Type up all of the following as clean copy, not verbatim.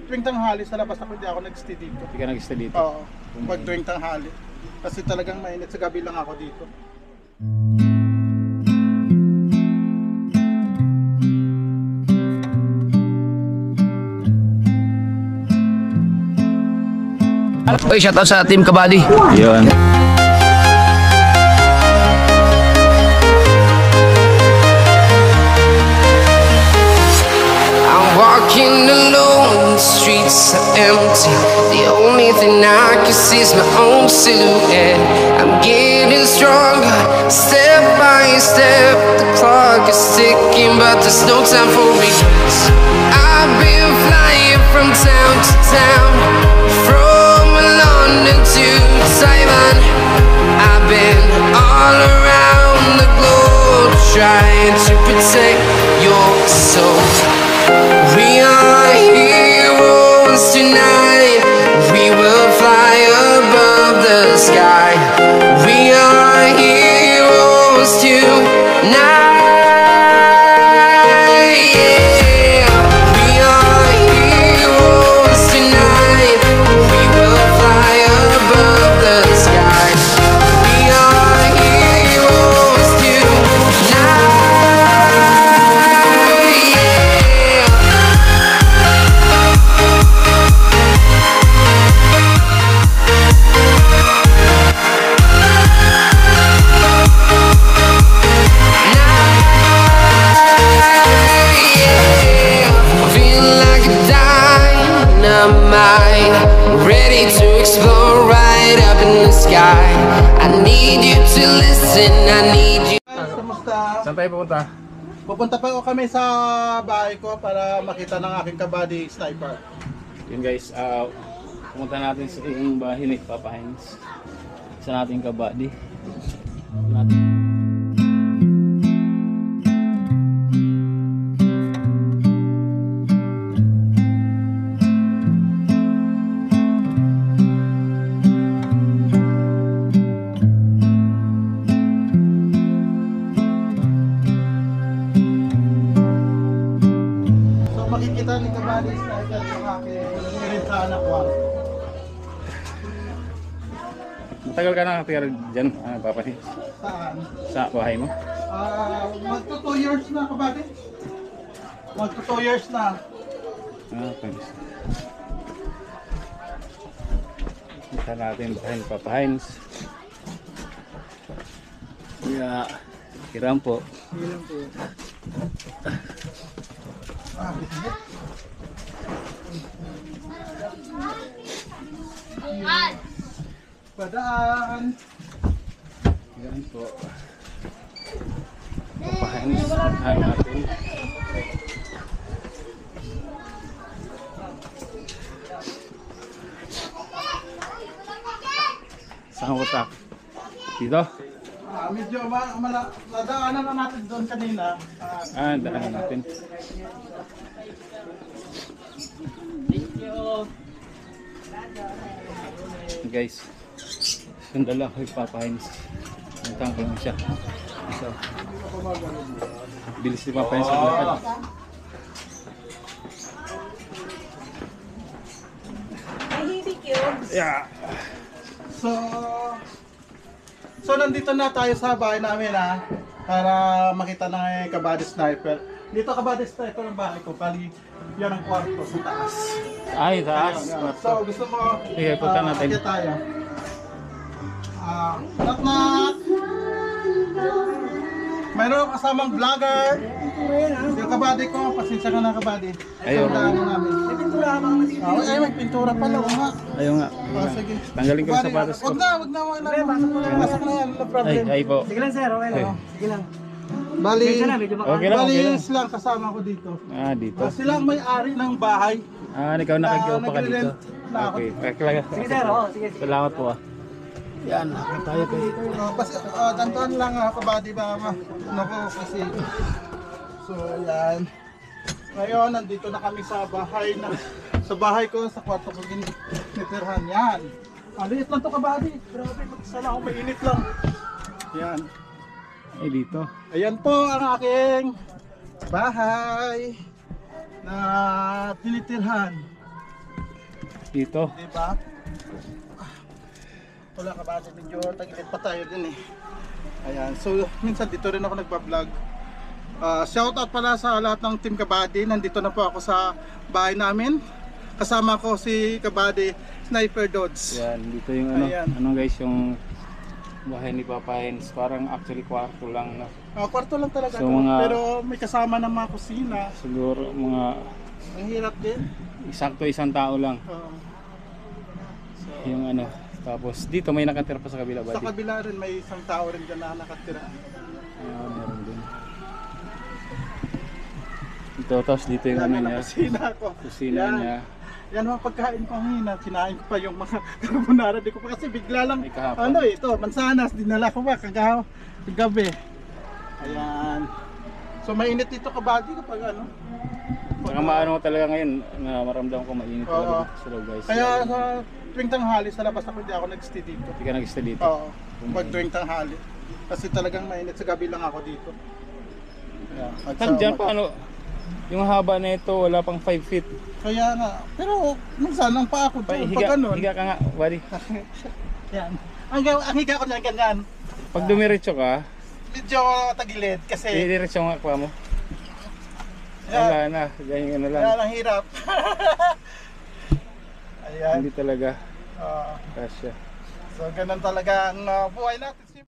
tuwing tanghali sa labas ako, hindi ako nag-stay dito. Hindi ka nag-stay dito? Oo, pag tuwing tanghali. Kasi talagang mainit, sa gabi lang ako dito. Oy, shoutout sa Team Kabady. Yun. Walking alone, the streets are empty. The only thing I can see is my own silhouette. I'm getting stronger, step by step. The clock is ticking, but there's no time for regrets. I've been flying from town to town, from London to Taiwan. I've been all around the globe, trying to protect your soul. We are heroes tonight. We will fly above the sky. We are heroes tonight. Yeah. We are heroes tonight. We will fly above the sky. We are heroes tonight. Ready to explore right up in the sky. I need you to listen, I need you. Kamusta? Saan tayo pupunta? Pupunta pa ako kami sa bahay ko para makita ng aking kabady sniper. Yun guys, pumunta natin sa yung bahay ni Papa Hines. Sa nating kabady. Makikita ni kabady sniper ng aking rintahan na kwarto. Matagal ka na nakatira dyan, Papa Hines? Saan? Sa bahay mo? Magto 2 years na kabady. Magto 2 years na. Okay. Kita natin bahay ni Papa Hines. Yeah, kiram po. Ilan po? Padaan. Yan po. Papa Hines natin. Saan ko ta? Dito? Medyo nadaanan na natin doon kanina. Daanan natin. Guys, sundala ko yung Papa Hines. Nagtang ko lang siya. So, bilis ni Papa Hines maglakad. Yeah. So nandito na tayo sa bahay namin para makita ng kabady sniper. Dito kabady sniper ng bahay ko, pali yan ang kwarto sa taas. Ay, taas. So gusto mo Sige, punta natin. akit tayo. Knock. Mayroon kasamang vlogger. Yung kabady ko, pasensya ka na kabady. Ayun. Namin. May pintura ka mga masipin. Ay, may pintura pala. Nga. Ayun nga. Sige. Tanggalin ko yung sapatos ko. Wag na. Pasok na yan. No problem. Ay po. Sige lang sir, okay lang. Sige lang. Bali, Okay lang. lang kasama ko dito. Dito. Sila ang may-ari ng bahay. Ikaw nakikiupa ka dito. Nagre-rent na ako. Okay. Sige sir, sige. Salamat po Yan, tayo po. Tantuan lang kabady ba kasi. So yan. Ngayon nandito na kami sa bahay ko, sa kwarto ko ginitirhan yan. Liit lang to kabady. Grabe, magsala ako, mainit lang. Yan. Ay dito. Ayan po ang aking bahay na tinitirhan. Dito. Diba? Wala ka ba? Medyo tagilid pa tayo din eh. Ayan. So, minsan dito rin ako nagbablog. Shoutout pala sa lahat ng Team Kabady. Nandito na po ako sa bahay namin. Kasama ko si Kabady Sniper Dodds. Yan, dito yung ano, Ayan. ano guys, yung bahay ni Papa Hens. Parang actually kwarto lang na. Kwarto lang talaga So, to. mga- Pero may kasama ng mga kusina. Siguro mga Ang hirap din. isang tao lang. Oo. Yung ano. Tapos dito may nakatira pa sa kabila ba? Sa kabila rin may isang tao rin dyan na nakatira. Meron din. Ito, tapos dito yung ano Yan niya. ang kusina ko. Kusina Yan. niya. Yan mga pagkain ko ang hina. Kinain ko pa yung mga carbonara. Di ko pa kasi bigla lang. May kahapon. Ano ito, mansanas. Dinala ko pa kagabi. Ayan. So mainit dito Kabady kapag ano. Saka maano talaga ngayon na maramdam ko mainit Oo. talaga dito sa loob guys. Kaya sa tuwing tanghali sa labas ako hindi ako nag-stay dito. Hindi ka nag-stay dito. Oo. Pag tuwing tanghali. Kasi talagang mainit. Sa gabi lang ako dito. Yeah. Diyan pa ano, yung haba na ito wala pang 5 feet. Kaya nga. Pero minsan ang pa ako doon. Pag ganun. Higa ka nga, buddy. Yan. Ang higa ko niyan ganyan. Pag dumiretso ka, Medyo tagilid kasi diretso nga kwa mo. yan, Wala na, ganyan ano lang. yan ang hirap. Ayan. Hindi talaga Ah, kasya. so ganun talaga ang buhay natin.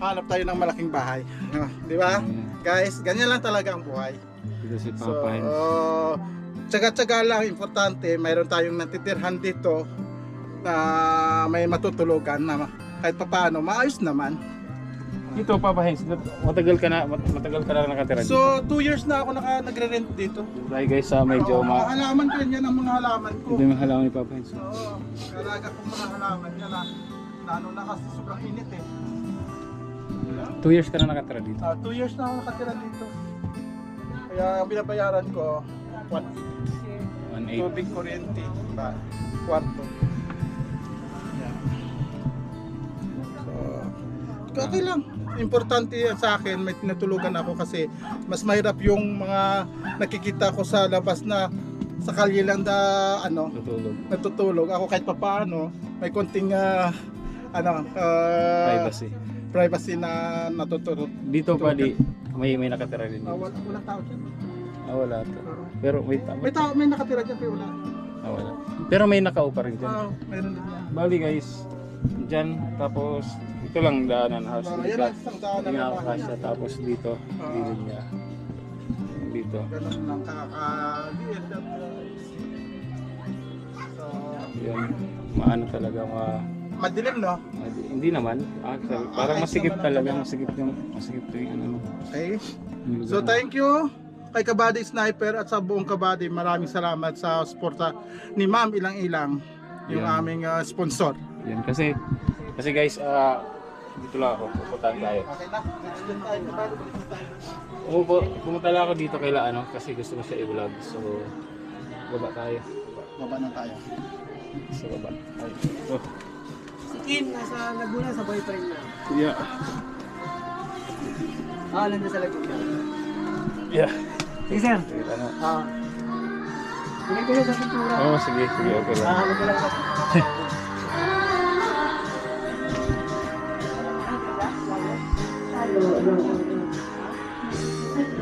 Hanap tayo ng malaking bahay. Di ba? Guys, ganyan lang talaga ang buhay. Dito si So, Papa Hens. tsaga-tsaga lang, importante, mayroon tayong natitirhan dito na may matutulugan na kahit papaano, maayos naman. Dito Papa Hens, matagal ka na nakatira dito. So, 2 years na ako nagre-rent dito. Dahil guys sa medyo Mga halaman ko yan ang mga halaman ko. Hindi halaman ni Papa Hens. Oo, kalaga kong mga halaman yan lalo na kasi sobrang init eh. 2 years ka na nakatira dito. 2 years na ako nakatira dito. Kaya ang binabayaran ko, 1 1.8. tubig, kuryente, kwarto. Yan. So, okay lang. Importante yan sa akin, may tinutulugan ako kasi mas mahirap yung mga nakikita ko sa labas na sa kalye lang Tutulog. natutulog. Ako kahit papaano, may konting privacy na natutulog. Dito pa di may nakatira din dito. Wala tao dyan. Wala to. Pero May nakatira dyan pero wala. wala. Pero may nakaupa rin dyan. Mayroon din yan. Bali guys, dyan tapos ito lang daanan house. Yan lang isang daanan Hindi na nga bahay. kasya tapos dito, gilid niya. Dito. Ganun lang kakaliit at so, Yan. Maano talaga madilim no? hindi naman. Actually, parang ayos masikip naman talaga, talaga. masikip to yung ano. Okay. yung lugar So mo. thank you kay Kabady Sniper at sa buong Kabady. Maraming salamat sa suporta ni Ma'am Ilang-Ilang, yung Yan. aming sponsor. Yan kasi guys, dito lang ako, pupuntahan tayo. Okay na, next din tayo Kabady. Balik tayo. Pumunta lang ako dito kay ano kasi gusto ko siya i-vlog. So, baba tayo. Baba na tayo. Sa baba. Ay. So, Si Kim, nasa Laguna sa boyfriend niya. yeah. Nandun sa Laguna. Yeah. Sige, sir. Ano? Tingnan ko yun sa pintura. Sige, okay lang. Hanap ko lang sa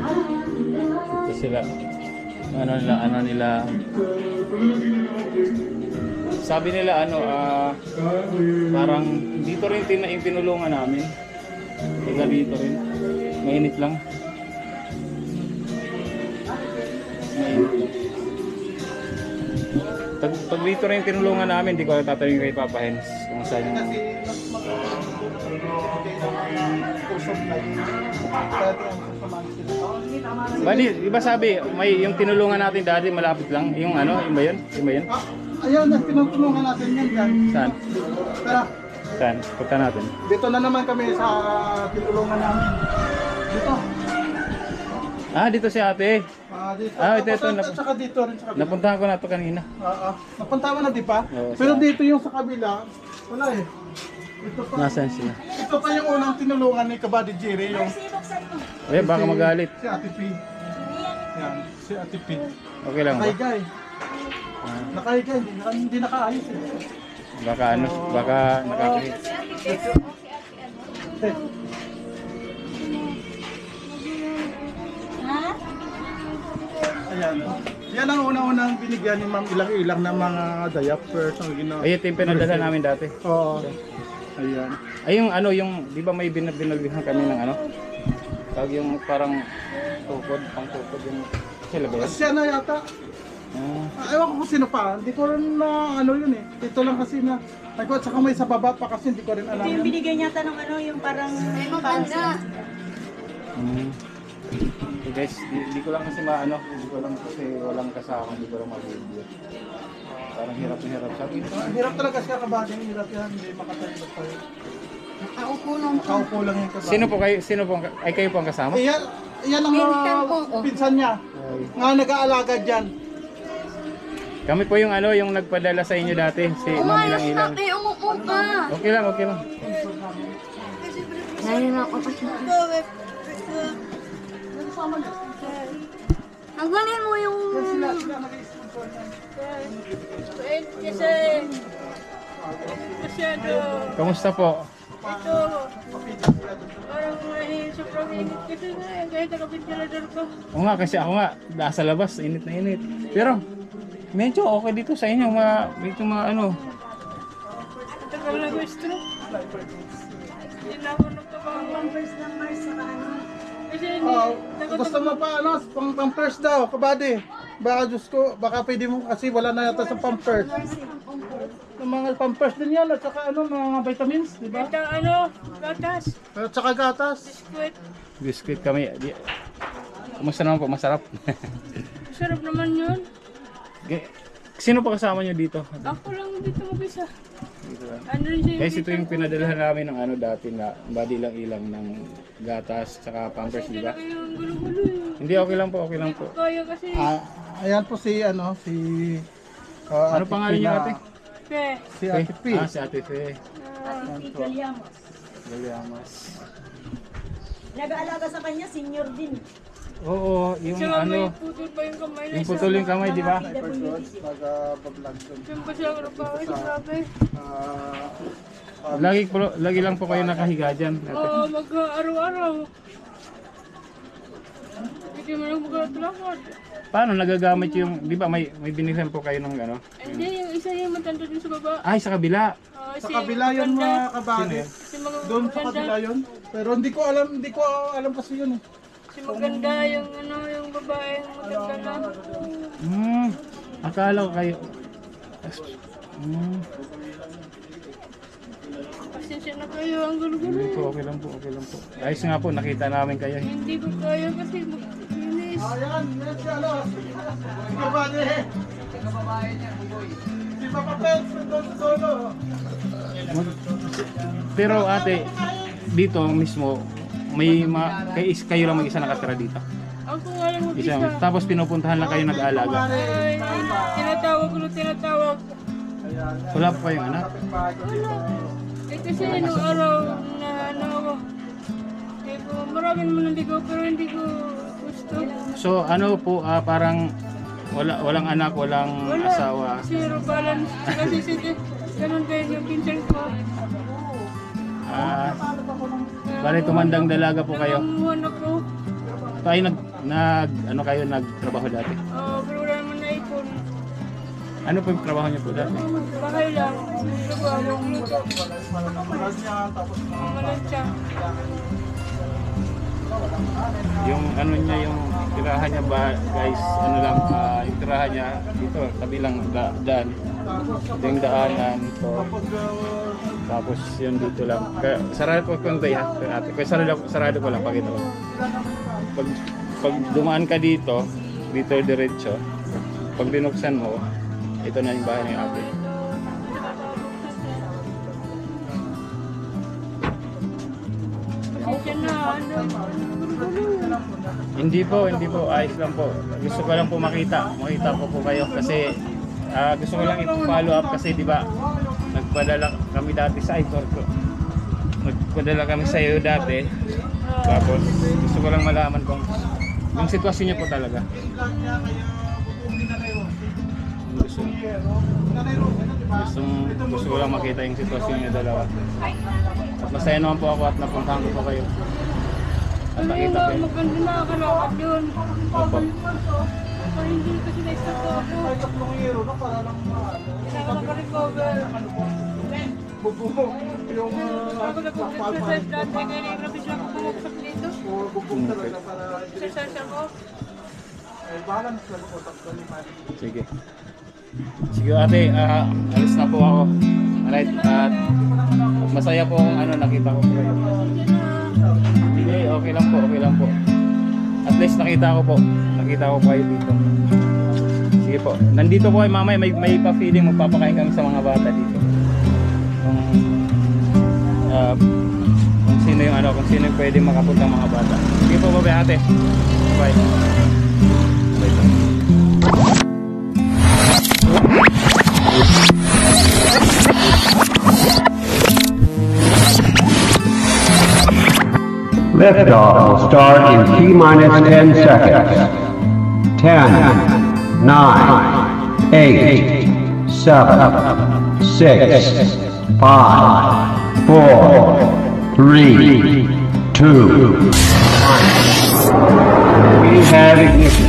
Ito sila. Ano nila. Sabi nila parang dito rin yung tinulungan namin. Taga dito rin. Mainit lang. Mainit lang. Pag dito rin tinulungan namin, di ko tatanungin kay Papa Hens kung saan yung... Kasi mas usap lang. Dati ang sasamahan sila. Bali, di ba sabi, may yung tinulungan natin dati malapit lang, yung ano, yung ba yun? Yung ba yun? Ayun, tinutulungan natin yan dyan. Saan? Tara, Saan? Punta natin. dito na naman kami sa tinulungan namin. Dito. Ah, dito si ate. Dito. Ah, ito, Tapos, ito. at saka dito rin sa kabila. Napuntahan ko na ito kanina. Napunta mo na, di ba? Oo, Pero saan? dito yung sa kabila, wala eh. Ito pa. Nasaan sila? Ito pa yung unang tinulungan ni Kabady Jerry, yung Eh, baka magalit. si Ate P. Yan, si Ate P. Okay lang ba? Nakahiga eh. Ah, Nakahiga, hindi nakaayos eh. baka ano, baka nakakahit. Ayan. Yan ang unang-unang binigyan ni Ma'am ilang-ilang na mga diapers ang ginawa. Ay, ito yung pinadala namin dati. Oo. Ayan. Ay, yung ano, yung, di ba may binagbihan kami ng ano? Tawag yung parang tukod, pang tukod yung sila ba yan? Siya na yata. Ewan ko kung sino pa. Hindi ko rin na ano yun eh. Ito lang kasi na. At saka may sa baba pa kasi hindi ko rin alam Ito yung yun. binigay niya ng ano, yung parang... So guys, di ko lang kasi maano, hindi ko lang kasi walang kasama, hindi ko lang mag-video. Parang hirap na hirap. Sabi ito, Ang hirap talaga siya Kabady. Ang hirap yan. Hindi makatulog tayo. Nakaupo lang. Nakaupo lang yung Kabady. sino po kayo, sino po, ay kayo po ang kasama? Eh, yan ang pinsan niya. Nga nag-aalaga dyan. Kami po yung ano, yung nagpadala sa inyo dati, si Ma'am Ilang Ilang. umupo ka. Okay lang, okay lang. Ngayon ako pa siya. Tanggalin mo yung... Sila nag-sponsor niya. Kamusta po? Parang sobrang init kasi nga, kahit nakapintilador ko. Oo nga, kasi ako nga, nasa labas, init na init. Pero, medyo okay dito sa inyo, medyo ano. Tagal na gusto. Hindi na ako nagkabang. Kasi Gusto mo pa ano, pampers daw, Kabady. Baka Diyos ko, baka pwede mo kasi wala na yata sa pampers. Yung mga pampers din yan at saka ano, mga vitamins, di ba? gatas, At saka gatas. biskuit. Biscuit kami. Kumusta naman po? Masarap. Sarap naman yun. Sino pa kasama nyo dito? Ako lang dito mag-isa. Ano rin siya Guys, ito yung pinadala namin ng ano dati na body lang ilang ng gatas tsaka pampers, di ba? yung gulo-gulo eh. Hindi, okay lang po, okay lang po. Kaya kasi, Ayan po si ano, si Ano Ate pangalan P niyo na- ate? Si Ate P. Ah, si Ate Fe. Galiamas. Nag-aalaga sa kanya, senior din. Oo, yung siya may ano, putol pa yung kamay na yung isa. putol yung kamay, di ba? Mag-vlog doon. Siya pa siya ang trabaho sa grabe. Lagi lang po kayo nakahiga dyan. Ate. Oo, mag-araw-araw. Hindi mo lang mag-atlakad. Paano nagagamit yung, di ba may binigyan po kayo ng ano? Hindi, yung isa yung matanda dun sa baba. Ay, sa kabila. Sa kabila yun mga Kabady. Si mga Doon sa maganda. kabila yun. Pero hindi ko alam kasi yun eh. Si maganda yung ano, yung babae maganda lang. Akala ko kayo. Pasensya na kayo, ang gulo-gulo. Hindi po, okay lang po, okay lang po. Ayos nga po, nakita namin kayo. Hindi ko kaya kasi mag-inis. Ayan, yan si ano. Si Kabady. Si Papa Pets, doon sa solo. Pero ate, dito mismo, kayo lang mag-isa nakatira dito. Ako nga lang Isa, mag-isa. tapos pinupuntahan lang kayo nag-aalaga. Ay, tinatawag. Wala po kayong anak? Eh kasi nung araw na ano ako, eh ko marami naman nandigo pero hindi ko gusto. So ano po, parang walang anak, walang asawa. Zero balance. Kasi sige, ganun din yung pinsan ko. Bali tumandang dalaga po kayo. Namuhan ako. Tayo ano kayo nagtrabaho dati? Pero wala naman naipon. Ano po yung trabaho niyo po dati? Bahay lang. Trabaho, luto. Tapos Malansya. Yung ano niya, yung tirahan niya ba guys, ano lang, yung tirahan niya dito, kabilang daan. Ito yung daanan ito. Tapos yun dito lang. Kaya, sarado ko kung tayo ate. Kaya sarado ko lang pag ito. Pag dumaan ka dito, dito diretso. Pag binuksan mo, ito na yung bahay ng ate. Pasensya na, Hindi po, ayos lang po. Gusto ko lang po makita po kayo kasi gusto ko lang i-follow up kasi di ba nagpadala kami dati sa idol ko. Nagpadala kami sa iyo dati. Tapos gusto ko lang malaman kung yung sitwasyon niya po talaga. Gusto ko lang makita yung sitwasyon niya dalawa. At masaya naman po ako at napuntahan ko po kayo. At nakita ko yun. maganda na kalakad yun. Opo. Parang hindi kasi na-stop ako. Kailangan makarecover. Yung Ako nag-exercise dati, kaya nag-rapid lang ako bumagsak dito. bubong talaga para Exercise ako. bahala na sa utak ko ni Manny. Sige. Sige ate, alis na po ako. Alright, at masaya po kung ano nakita ko po kayo. Hindi, okay lang po. At least nakita ko po kayo dito. Sige po, nandito po kayo mamaya, may pa-feeling magpapakain kami sa mga bata dito. Kung sino yung pwede makapunta mga bata. Sige po, bye ate. Bye. Liftoff will start in T-minus 10 seconds. 10, 9, 8, 7, 6, 5, 4, 3, 2, 1. We have ignition.